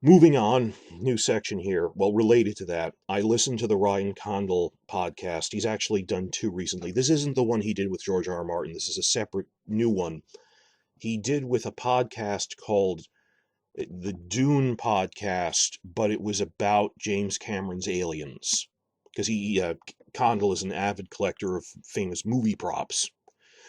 Moving on, new section here. Well, related to that, I listened to the Ryan Condal podcast. He's actually done two recently. This isn't the one he did with George R. R. Martin. This is a separate new one. He did with a podcast called the Dune podcast, but it was about James Cameron's Aliens. Because Condal is an avid collector of famous movie props.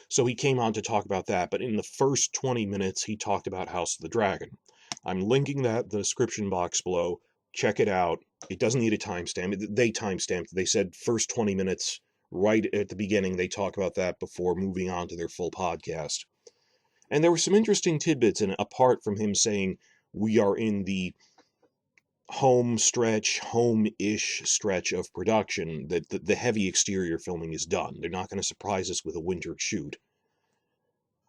So he came on to talk about that, but in the first 20 minutes, he talked about House of the Dragon. I'm linking that in the description box below. Check it out. It doesn't need a timestamp. They timestamped. They said first 20 minutes right at the beginning. They talk about that before moving on to their full podcast. And there were some interesting tidbits in it, apart from him saying we are in the home-ish stretch of production, that the heavy exterior filming is done. They're not going to surprise us with a winter shoot.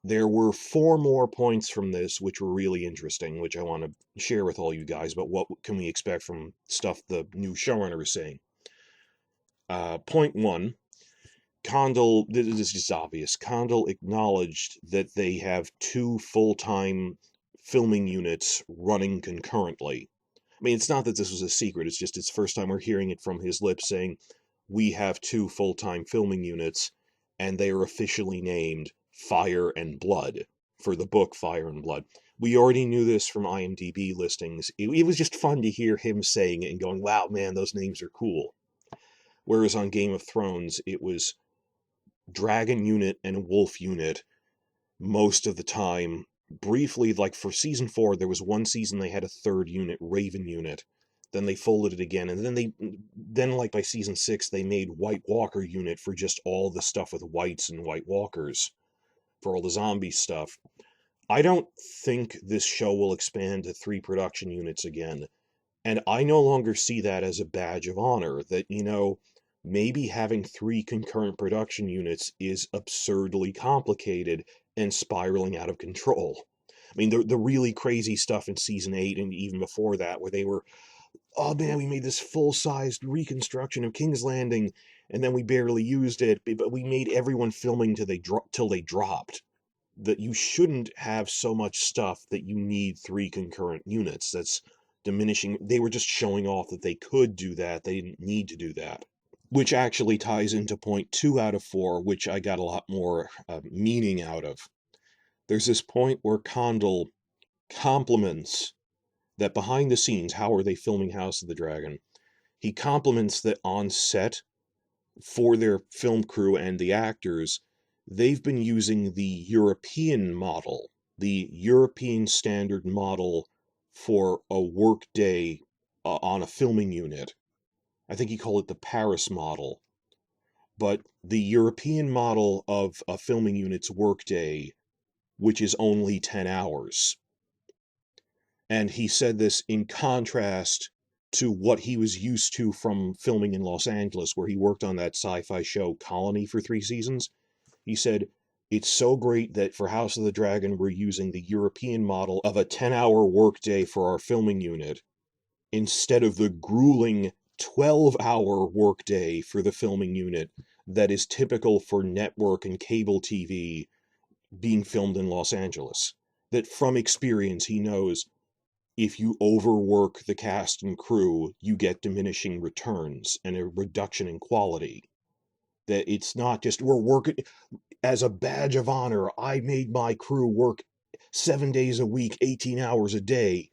There were 4 more points from this which were really interesting, which I want to share with all you guys about what can we expect from stuff the new showrunner is saying. Point 1, Condal, this is just obvious, Condal acknowledged that they have 2 full-time filming units running concurrently. I mean, it's not that this was a secret, it's just it's the first time we're hearing it from his lips saying, we have 2 full-time filming units, and they are officially named Fire and Blood for the book Fire and Blood. We already knew this from IMDb listings. It was just fun to hear him saying it and going, wow, man, those names are cool. Whereas on Game of Thrones, it was Dragon Unit and Wolf Unit most of the time. Briefly, like for season 4, there was one season they had a 3rd unit, Raven Unit. Then they folded it again, and then like by season 6, they made White Walker Unit for just all the stuff with Whites and White Walkers, for all the zombie stuff. I don't think this show will expand to 3 production units again, and I no longer see that as a badge of honor, that, maybe having 3 concurrent production units is absurdly complicated and spiraling out of control. I mean, the really crazy stuff in season 8 and even before that, where they were, oh man, we made this full-sized reconstruction of King's Landing, and then we barely used it, but we made everyone filming till they dropped. That you shouldn't have so much stuff that you need 3 concurrent units. That's diminishing. They were just showing off that they could do that. They didn't need to do that. Which actually ties into point 2 out of 4, which I got a lot more meaning out of. There's this point where Condal compliments that behind the scenes, how are they filming House of the Dragon? He compliments that on set, for their film crew and the actors, they've been using the European model, the European standard model for a work day on a filming unit. I think he called it the Paris model. But the European model of a filming unit's workday, which is only 10 hours. And he said this in contrast to what he was used to from filming in Los Angeles, where he worked on that sci-fi show Colony for 3 seasons. He said, it's so great that for House of the Dragon, we're using the European model of a 10-hour workday for our filming unit, instead of the grueling 12-hour workday for the filming unit that is typical for network and cable TV being filmed in Los Angeles. That from experience, he knows if you overwork the cast and crew, you get diminishing returns and a reduction in quality. That it's not just, we're working as a badge of honor, I made my crew work 7 days a week, 18 hours a day.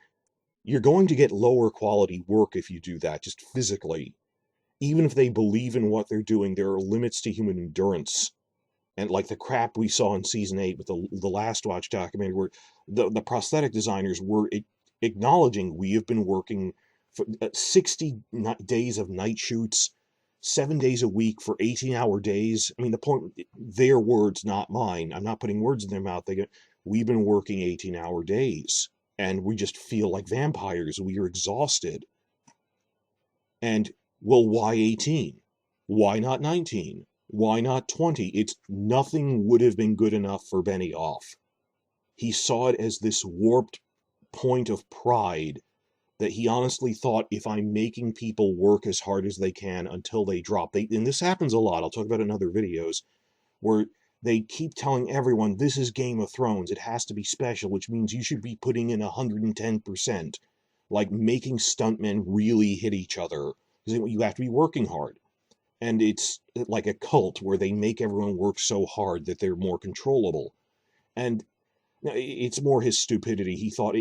You're going to get lower quality work if you do that, just physically. Even if they believe in what they're doing, there are limits to human endurance. And like the crap we saw in season 8 with the Last Watch documentary, where the prosthetic designers were acknowledging we have been working for 60 days of night shoots, 7 days a week for 18-hour days. I mean, the point, their words, not mine. I'm not putting words in their mouth. We've been working 18-hour days, and we just feel like vampires. We are exhausted. And, well, why 18? Why not 19? Why not 20? It's nothing would have been good enough for Benioff. He saw it as this warped point of pride that he honestly thought, if I'm making people work as hard as they can until they drop, and this happens a lot, I'll talk about it in other videos, where they keep telling everyone, this is Game of Thrones, it has to be special, which means you should be putting in 110%. like making stuntmen really hit each other, because you have to be working hard. And it's like a cult where they make everyone work so hard that they're more controllable. And it's more his stupidity. He thought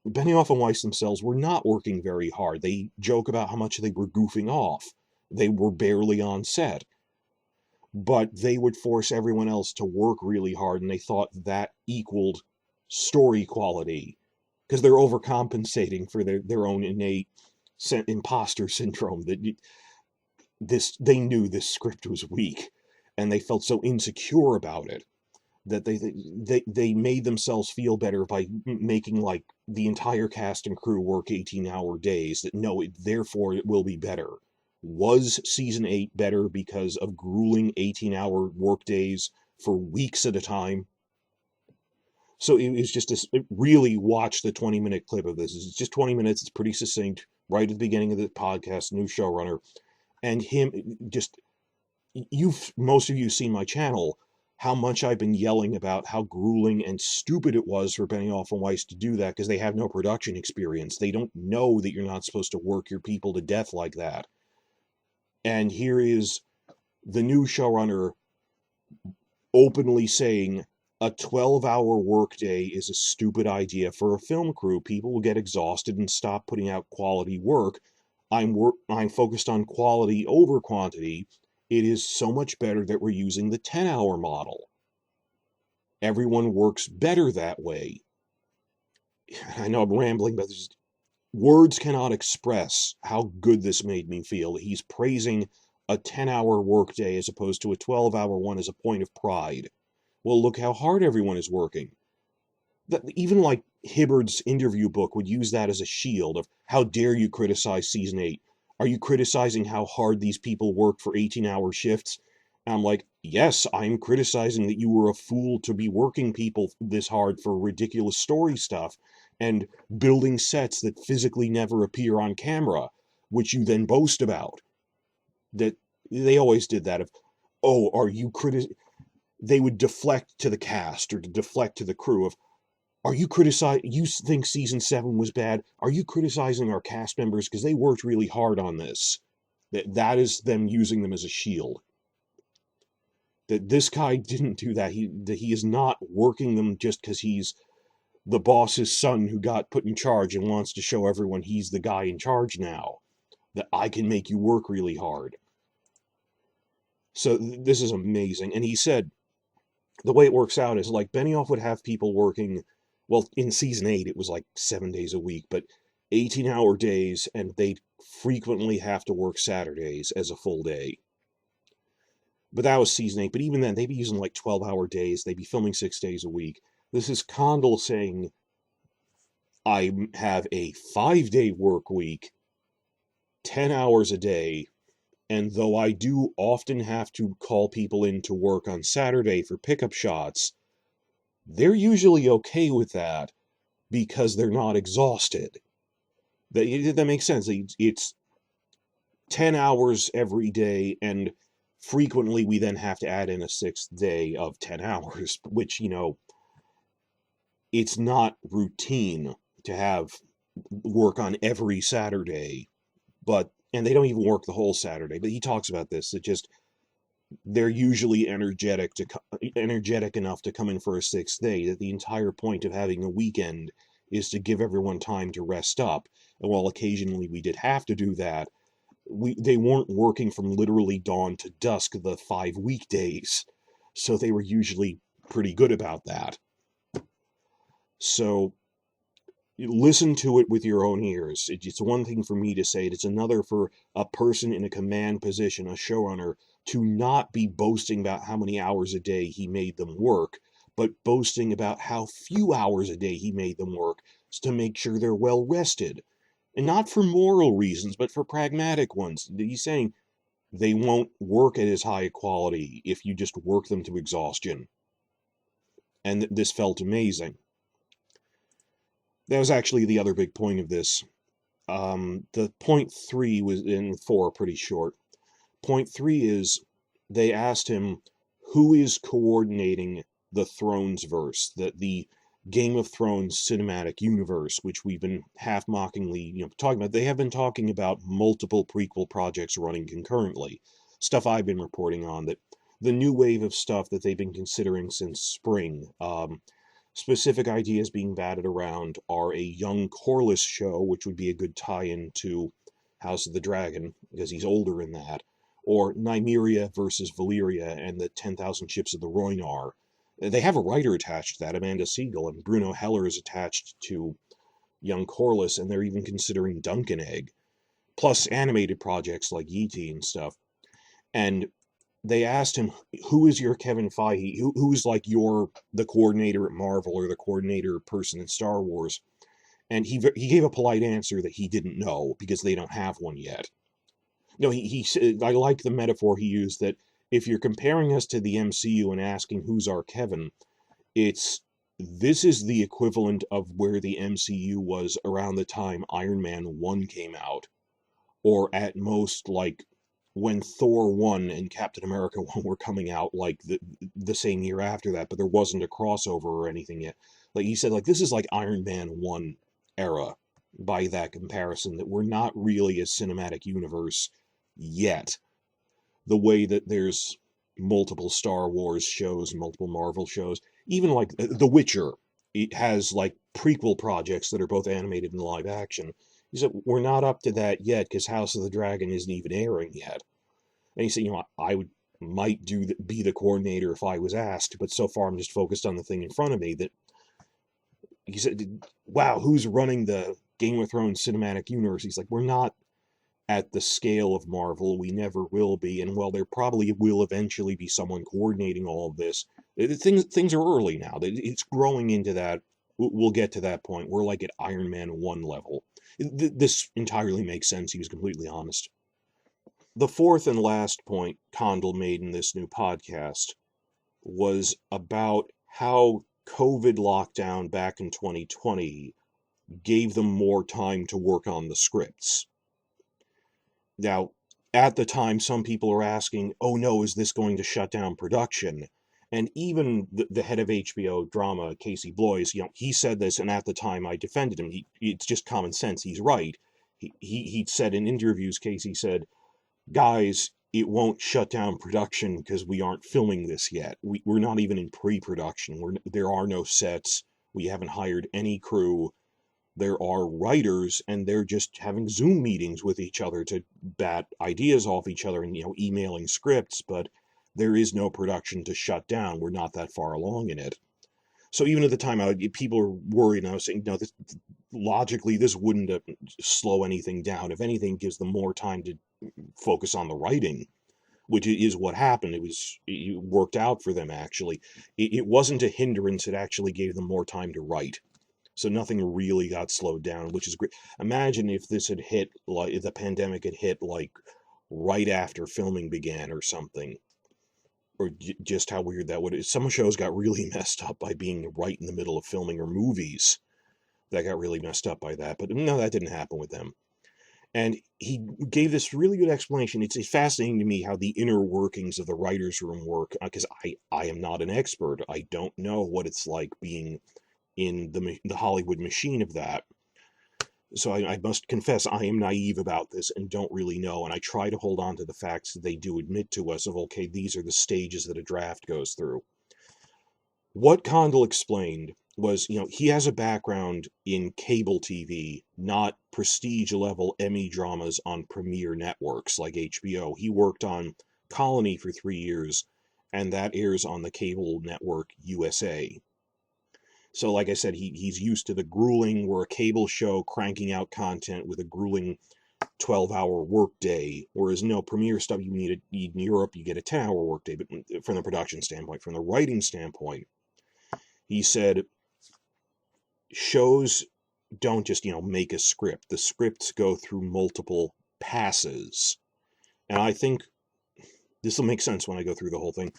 Benioff and Weiss themselves were not working very hard. They joke about how much they were goofing off. They were barely on set. But they would force everyone else to work really hard, and they thought that equaled story quality, because they're overcompensating for their own innate imposter syndrome. They knew this script was weak, and they felt so insecure about it that they made themselves feel better by making like the entire cast and crew work 18-hour days, that therefore it will be better. Was season 8 better because of grueling 18-hour work days for weeks at a time? So it was just really watch the 20-minute clip of this. It's just 20 minutes. It's pretty succinct, right at the beginning of the podcast, new showrunner. And him just, most of you seen my channel, how much I've been yelling about how grueling and stupid it was for Benioff and Weiss to do that, because they have no production experience. They don't know that you're not supposed to work your people to death like that. And here is the new showrunner openly saying a 12-hour workday is a stupid idea for a film crew. People will get exhausted and stop putting out quality work. I'm focused on quality over quantity. It is so much better that we're using the 10-hour model. Everyone works better that way. I know I'm rambling, but words cannot express how good this made me feel. He's praising a 10-hour workday as opposed to a 12-hour one as a point of pride. Well, look how hard everyone is working. Even like Hibbard's interview book would use that as a shield of, how dare you criticize season 8? Are you criticizing how hard these people worked for 18-hour shifts? And I'm like, yes, I'm criticizing that you were a fool to be working people this hard for ridiculous story stuff and building sets that physically never appear on camera, which you then boast about. That they always did that of, oh, are you they would deflect to the cast or to deflect to the crew of, are you criticizing, you think season 7 was bad? Are you criticizing our cast members because they worked really hard on this? That is them using them as a shield. That this guy didn't do that. He is not working them just because he's the boss's son who got put in charge and wants to show everyone he's the guy in charge now. That I can make you work really hard. So this is amazing. And he said, the way it works out is like Benioff would have people working, well, in season 8, it was like 7 days a week, but 18-hour days, and they'd frequently have to work Saturdays as a full day. But that was season 8. But even then, they'd be using like 12-hour days. They'd be filming 6 days a week. This is Condal saying, I have a 5-day work week, 10 hours a day, and though I do often have to call people in to work on Saturday for pickup shots, they're usually okay with that because they're not exhausted. That makes sense. It's 10 hours every day, and frequently we then have to add in a 6th day of 10 hours, which, it's not routine to have work on every Saturday, and they don't even work the whole Saturday, but he talks about this, that just, they're usually energetic enough to come in for a 6th day, that the entire point of having a weekend is to give everyone time to rest up. And while occasionally we did have to do that, they weren't working from literally dawn to dusk the 5 weekdays, so they were usually pretty good about that. So listen to it with your own ears. It's one thing for me to say it. It's another for a person in a command position, a showrunner, to not be boasting about how many hours a day he made them work, but boasting about how few hours a day he made them work to make sure they're well rested. And not for moral reasons, but for pragmatic ones. He's saying they won't work at as high a quality if you just work them to exhaustion. And this felt amazing. That was actually the other big point of this. The point 3 was in 4, pretty short. Point 3 is they asked him who is coordinating the Thrones verse, the Game of Thrones cinematic universe, which we've been half-mockingly, talking about. They have been talking about multiple prequel projects running concurrently. Stuff I've been reporting on, that the new wave of stuff that they've been considering since spring. Specific ideas being batted around are a young Corlys show, which would be a good tie-in to House of the Dragon, because he's older in that, or Nymeria versus Valyria and the 10,000 Ships of the Rhoynar. They have a writer attached to that, Amanda Siegel, and Bruno Heller is attached to young Corlys, and they're even considering Duncan Egg, plus animated projects like Yeti and stuff. And they asked him, who is your Kevin Feige? Who's like the coordinator at Marvel or the coordinator person in Star Wars? And he gave a polite answer that he didn't know because they don't have one yet. No, he said, I like the metaphor he used, that if you're comparing us to the MCU and asking who's our Kevin, this is the equivalent of where the MCU was around the time Iron Man 1 came out, or at most like when Thor 1 and Captain America 1 were coming out, like the same year after that, but there wasn't a crossover or anything yet. Like he said, like this is like Iron Man 1 era by that comparison, that we're not really a cinematic universe yet. The way that there's multiple Star Wars shows, multiple Marvel shows, even like The Witcher, it has like prequel projects that are both animated and live action. He said, we're not up to that yet because House of the Dragon isn't even airing yet. And he said, might be the coordinator if I was asked, but so far I'm just focused on the thing in front of me. That he said, wow, who's running the Game of Thrones cinematic universe? He's like, we're not at the scale of Marvel. We never will be. And while there probably will eventually be someone coordinating all of this, things are early now. It's growing into that. We'll get to that point. We're like at Iron Man 1 level. This entirely makes sense. He was completely honest. The fourth and last point Condal made in this new podcast was about how COVID lockdown back in 2020 gave them more time to work on the scripts. Now, at the time, some people are asking, oh no, is this going to shut down production? And even the head of HBO drama, Casey Bloys, he said this, and at the time I defended him. It's just common sense. He's right. He said in interviews, Casey said, guys, it won't shut down production because we aren't filming this yet. We're not even in pre-production. There are no sets. We haven't hired any crew. There are writers, and they're just having Zoom meetings with each other to bat ideas off each other and, emailing scripts, but there is no production to shut down. We're not that far along in it. So even at the time, people are worried, and I was saying, no, logically, this wouldn't slow anything down. If anything, it gives them more time to focus on the writing, which is what happened. It worked out for them, actually. It wasn't a hindrance. It actually gave them more time to write. So nothing really got slowed down, which is great. Imagine if this had hit, like if the pandemic had hit, like right after filming began or something, or just how weird that would. Some shows got really messed up by being right in the middle of filming, or movies that got really messed up by that. But no, that didn't happen with them. And he gave this really good explanation. It's fascinating to me how the inner workings of the writer's room work, because I am not an expert. I don't know what it's like being in the Hollywood machine of that. So I must confess I am naive about this and don't really know, and I try to hold on to the facts that they do admit to us of, okay, these are the stages that a draft goes through. What Condal explained was, he has a background in cable TV, not prestige-level Emmy dramas on premier networks like HBO. He worked on Colony for 3 years, and that airs on the cable network USA. So like I said, he's used to the grueling, we're a cable show cranking out content with a grueling 12-hour workday, whereas no premiere stuff you need in Europe, you get a 10-hour workday. But from the production standpoint, from the writing standpoint, he said shows don't just, make a script. The scripts go through multiple passes. And I think this will make sense when I go through the whole thing.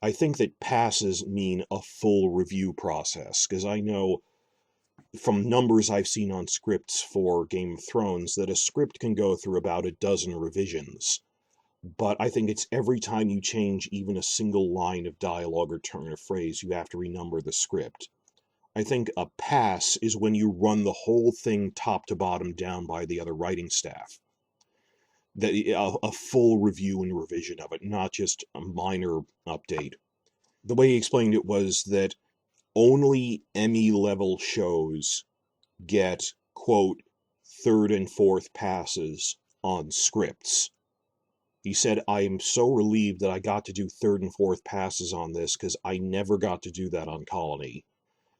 I think that passes mean a full review process, because I know from numbers I've seen on scripts for Game of Thrones that a script can go through about a dozen revisions. But I think it's every time you change even a single line of dialogue or turn of phrase, you have to renumber the script. I think a pass is when you run the whole thing top to bottom down by the other writing staff. That a full review and revision of it, not just a minor update. The way he explained it was that only Emmy-level shows get, quote, third and fourth passes on scripts. He said, I am so relieved that I got to do third and fourth passes on this because I never got to do that on Colony.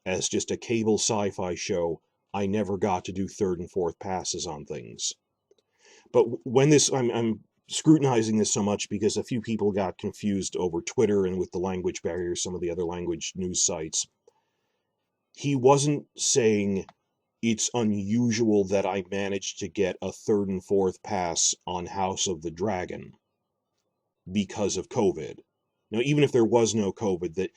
As just a cable sci-fi show, I never got to do third and fourth passes on things. But when this, I'm scrutinizing this so much because a few people got confused over Twitter and with the language barrier, some of the other language news sites. He wasn't saying it's unusual that I managed to get a third and fourth pass on House of the Dragon because of COVID. Now, even if there was no COVID, that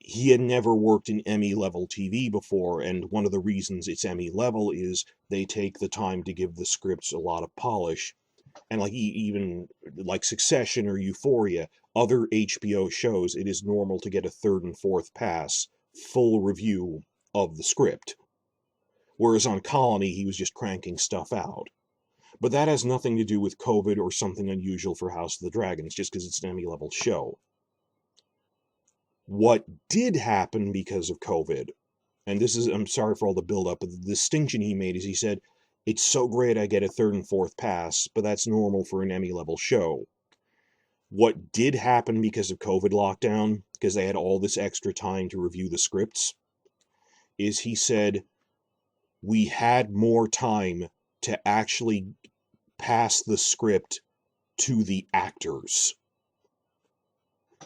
he had never worked in Emmy-level TV before, and one of the reasons it's Emmy-level is they take the time to give the scripts a lot of polish. And like even like Succession or Euphoria, other HBO shows, it is normal to get a third and fourth pass, full review of the script. Whereas on Colony, he was just cranking stuff out. But that has nothing to do with COVID or something unusual for House of the Dragon. It's just because it's an Emmy-level show. What did happen because of COVID, and this is, I'm sorry for all the build-up, but the distinction he made is he said, it's so great I get a third and fourth pass, but that's normal for an Emmy-level show. What did happen because of COVID lockdown, because they had all this extra time to review the scripts, is he said, we had more time to actually pass the script to the actors.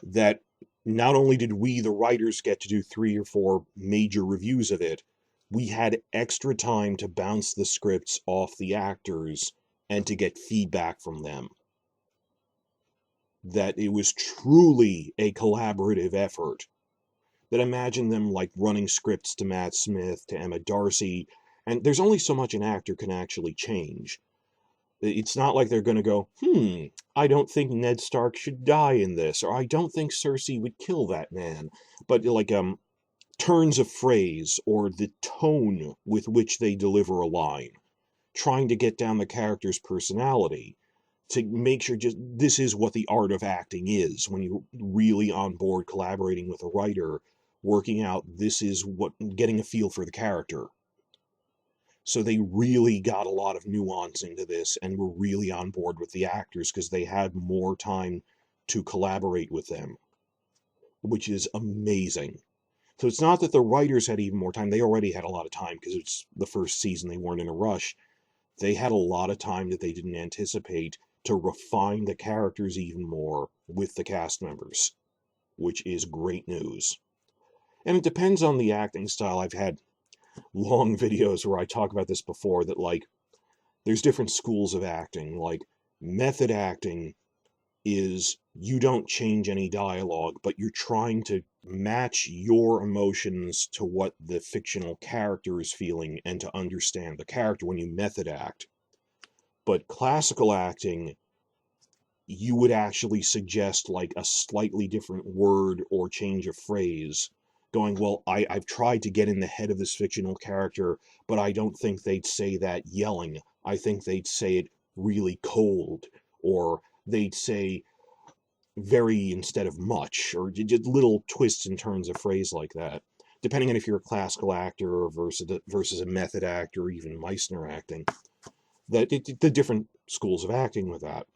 That not only did we, the writers, get to do 3 or 4 major reviews of it, we had extra time to bounce the scripts off the actors and to get feedback from them. That it was truly a collaborative effort. That imagine them like running scripts to Matt Smith, to Emma Darcy, and there's only so much an actor can actually change. It's not like they're going to go, I don't think Ned Stark should die in this, or I don't think Cersei would kill that man. But like turns of phrase or the tone with which they deliver a line, trying to get down the character's personality to make sure just this is what the art of acting is when you're really on board collaborating with a writer, working out this is what, getting a feel for the character. So they really got a lot of nuance into this and were really on board with the actors because they had more time to collaborate with them, which is amazing. So it's not that the writers had even more time. They already had a lot of time because it's the first season. They weren't in a rush. They had a lot of time that they didn't anticipate to refine the characters even more with the cast members, which is great news. And it depends on the acting style. I've had long videos where I talk about this before, that like there's different schools of acting. Like method acting is you don't change any dialogue, but you're trying to match your emotions to what the fictional character is feeling and to understand the character when you method act. But classical acting, you would actually suggest like a slightly different word or change of phrase, going, well, I've tried to get in the head of this fictional character, but I don't think they'd say that yelling. I think they'd say it really cold, or they'd say very instead of much, or just little twists and turns of phrase like that, depending on if you're a classical actor versus a method actor, or even Meissner acting. The different schools of acting with that,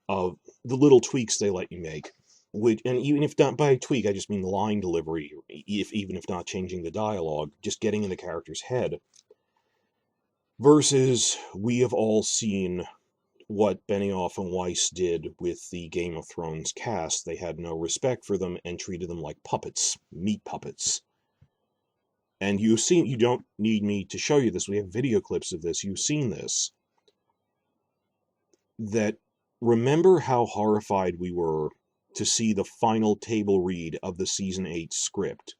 of the little tweaks they let you make. And even if not by tweak, I just mean the line delivery, even if not changing the dialogue, just getting in the character's head. Versus, we have all seen what Benioff and Weiss did with the Game of Thrones cast. They had no respect for them and treated them like puppets, meat puppets. And you've seen, you don't need me to show you this, we have video clips of this, you've seen this. That, remember how horrified we were to see the final table read of the season 8 script.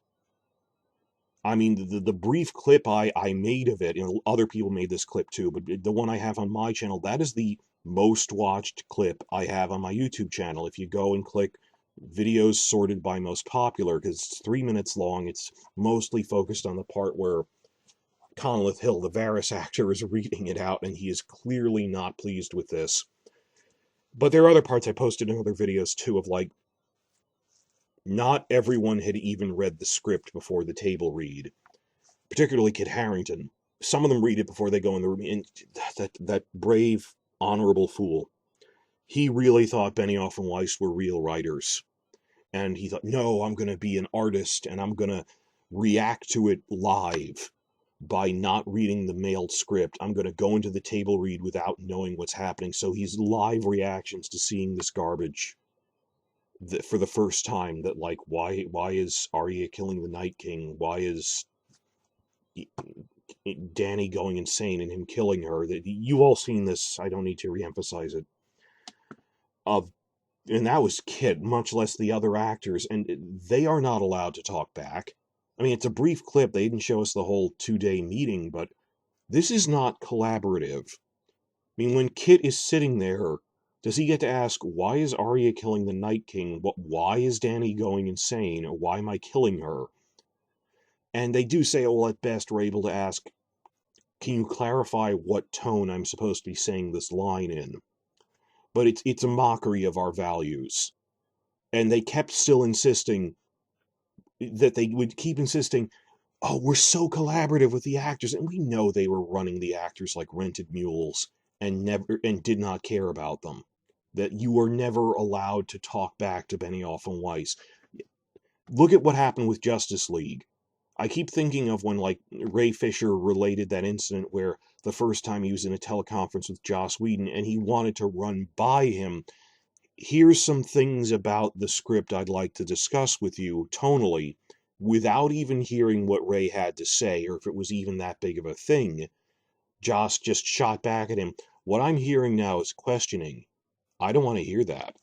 I mean, the brief clip I made of it, other people made this clip too, but the one I have on my channel, that is the most watched clip I have on my YouTube channel. If you go and click videos sorted by most popular, because it's 3 minutes long. It's mostly focused on the part where Conleth Hill, the Varys actor, is reading it out, and he is clearly not pleased with this. But there are other parts I posted in other videos, too, of like, not everyone had even read the script before the table read, particularly Kit Harington. Some of them read it before they go in the room, and that brave, honorable fool, he really thought Benioff and Weiss were real writers. And he thought, no, I'm going to be an artist, and I'm going to react to it live by not reading the mailed script. I'm going to go into the table read without knowing what's happening. So he's live reactions to seeing this garbage for the first time, that like, why is Arya killing the Night King? Why is Dany going insane and him killing her? That you all seen this, I don't need to reemphasize it. And that was Kit, much less the other actors, and they are not allowed to talk back. I mean, it's a brief clip. They didn't show us the whole 2-day meeting, but this is not collaborative. I mean, when Kit is sitting there, does he get to ask, why is Arya killing the Night King? Why is Dany going insane? Or why am I killing her? And they do say, well, at best, we're able to ask, can you clarify what tone I'm supposed to be saying this line in? But it's a mockery of our values. And they kept still insisting that they would keep insisting, oh, we're so collaborative with the actors. And we know they were running the actors like rented mules and did not care about them. That you were never allowed to talk back to Benioff and Weiss. Look at what happened with Justice League. I keep thinking of when, like, Ray Fisher related that incident where the first time he was in a teleconference with Joss Whedon and he wanted to run by him. Here's some things about the script I'd like to discuss with you tonally, without even hearing what Ray had to say, or if it was even that big of a thing. Joss just shot back at him. What I'm hearing now is questioning. I don't want to hear that.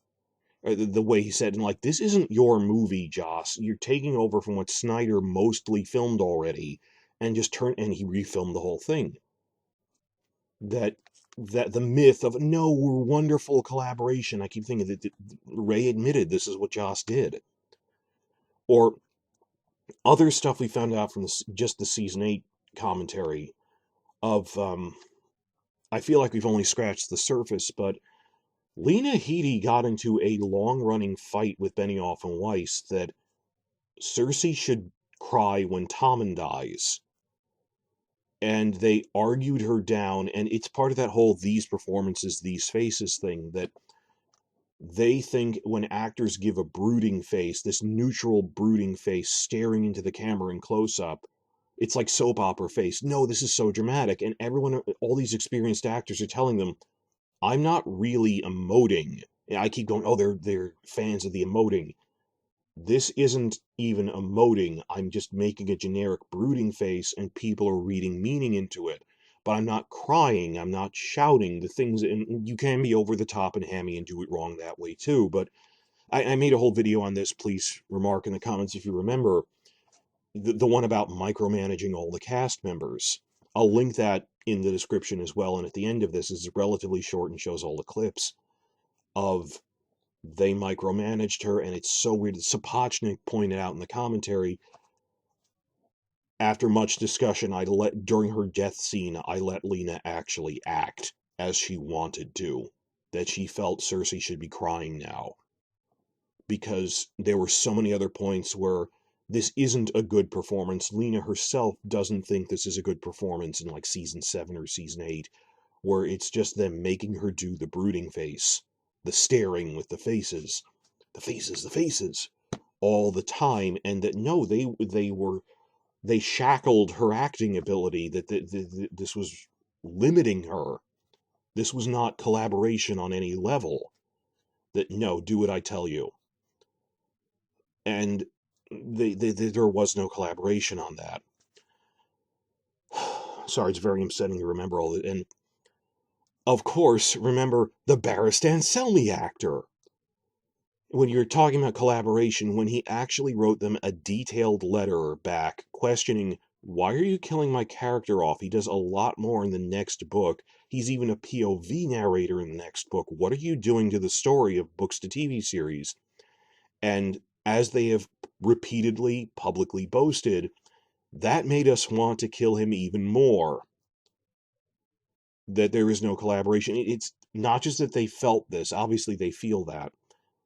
The way he said, and like, this isn't your movie, Joss. You're taking over from what Snyder mostly filmed already, and and he refilmed the whole thing. That the myth of, no, we're wonderful collaboration. I keep thinking that Ray admitted this is what Joss did. Or other stuff we found out from just the season 8 commentary of, I feel like we've only scratched the surface, but Lena Headey got into a long-running fight with Benioff and Weiss that Cersei should cry when Tommen dies. And they argued her down, and it's part of that whole these performances, these faces thing, that they think when actors give a brooding face, this neutral brooding face staring into the camera in close-up, it's like soap opera face. No, this is so dramatic. And everyone, all these experienced actors are telling them, I'm not really emoting. And I keep going, oh, they're fans of the emoting. This isn't even emoting. I'm just making a generic brooding face and people are reading meaning into it. But I'm not crying. I'm not shouting. The things, and you can be over the top and hammy and do it wrong that way too. But I made a whole video on this. Please remark in the comments if you remember. The one about micromanaging all the cast members. I'll link that in the description as well. And at the end of this is relatively short and shows all the clips of they micromanaged her, and it's so weird. Sapochnik pointed out in the commentary, after much discussion, during her death scene, I let Lena actually act as she wanted to. That she felt Cersei should be crying now. Because there were so many other points where this isn't a good performance. Lena herself doesn't think this is a good performance in like season 7 or season 8, where it's just them making her do the brooding face, the staring with the faces, all the time, and that no, they shackled her acting ability, that this was limiting her. This was not collaboration on any level. That no, do what I tell you. And there was no collaboration on that. Sorry, it's very upsetting to remember all that. And of course, remember the Barristan Selmy actor. When you're talking about collaboration, when he actually wrote them a detailed letter back questioning, why are you killing my character off? He does a lot more in the next book. He's even a POV narrator in the next book. What are you doing to the story of books to TV series? And as they have repeatedly publicly boasted, that made us want to kill him even more. That there is no collaboration. It's not just that they felt this, obviously they feel that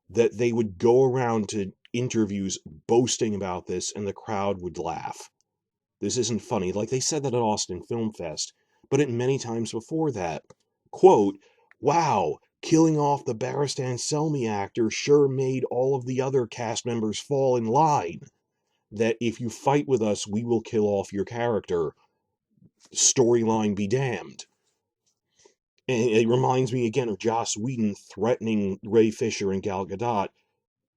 they would go around to interviews boasting about this and the crowd would laugh. This isn't funny. Like they said that at Austin Film Fest, but at many times before that. Quote, wow, killing off the Barristan Selmy actor sure made all of the other cast members fall in line. That if you fight with us, we will kill off your character. Storyline be damned. And it reminds me again of Joss Whedon threatening Ray Fisher and Gal Gadot.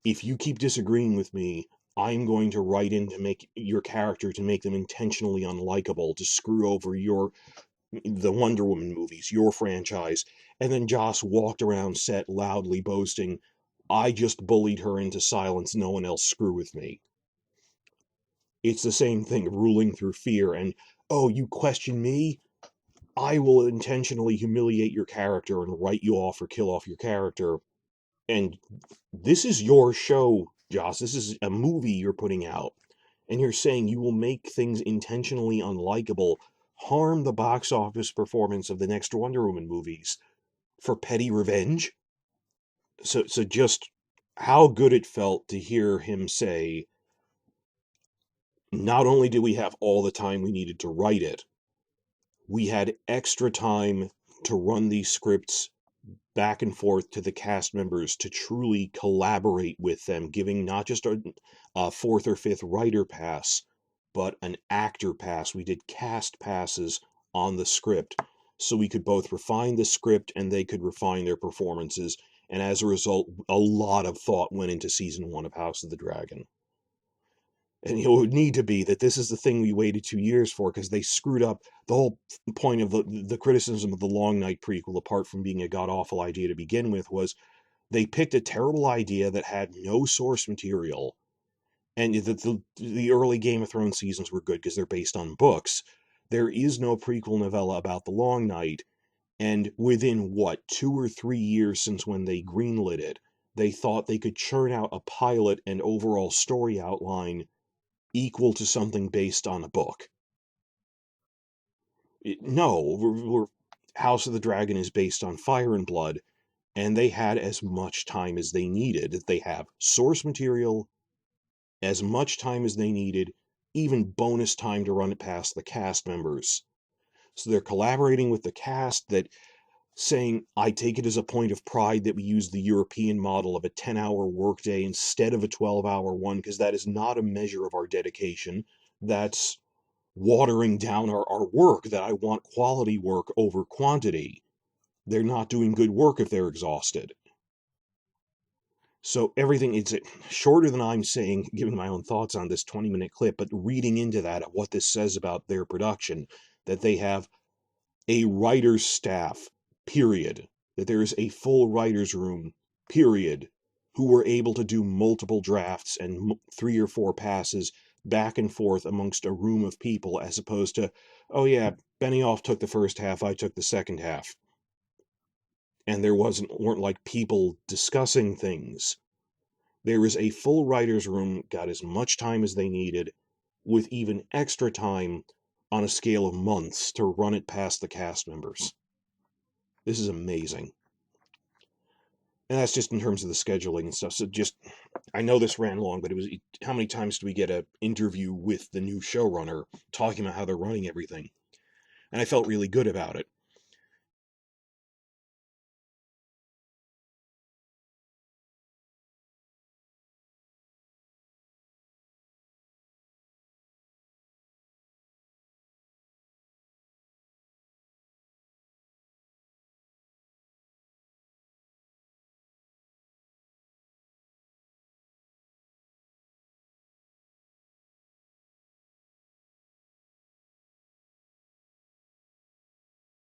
If you keep disagreeing with me, I'm going to write in to make your character, to make them intentionally unlikable, to screw over the Wonder Woman movies, your franchise. And then Joss walked around set loudly boasting, I just bullied her into silence, no one else screw with me. It's the same thing, ruling through fear, and, oh, you question me? I will intentionally humiliate your character and write you off or kill off your character. And this is your show, Joss. This is a movie you're putting out. And you're saying you will make things intentionally unlikable, harm the box office performance of the next Wonder Woman movies for petty revenge? So just how good it felt to hear him say, not only did we have all the time we needed to write it, we had extra time to run these scripts back and forth to the cast members to truly collaborate with them, giving not just a fourth or fifth writer pass, but an actor pass. We did cast passes on the script so we could both refine the script and they could refine their performances. And as a result, a lot of thought went into season 1 of House of the Dragon. And it would need to be that this is the thing we waited 2 years for, because they screwed up the whole point of the criticism of the Long Night prequel, apart from being a god-awful idea to begin with, was they picked a terrible idea that had no source material. And the early Game of Thrones seasons were good because they're based on books. There is no prequel novella about the Long Night. And within, 2 or 3 years since when they greenlit it, they thought they could churn out a pilot and overall story outline equal to something based on a book. No, House of the Dragon is based on Fire and Blood, and they had as much time as they needed. They have source material, as much time as they needed, even bonus time to run it past the cast members. So they're collaborating with the cast, that saying, I take it as a point of pride that we use the European model of a 10-hour workday instead of a 12-hour one, because that is not a measure of our dedication. That's watering down our work, that I want quality work over quantity. They're not doing good work if they're exhausted. So everything, it's shorter than I'm saying, giving my own thoughts on this 20-minute clip, but reading into that, what this says about their production, that they have a writer's staff, period. That there is a full writer's room, period, who were able to do multiple drafts and 3 or 4 passes back and forth amongst a room of people, as opposed to, oh yeah, Benioff took the first half, I took the second half. And there weren't like people discussing things. There is a full writer's room, got as much time as they needed, with even extra time on a scale of months to run it past the cast members. This is amazing. And that's just in terms of the scheduling and stuff. So just, I know this ran long, but it was, how many times do we get an interview with the new showrunner talking about how they're running everything? And I felt really good about it.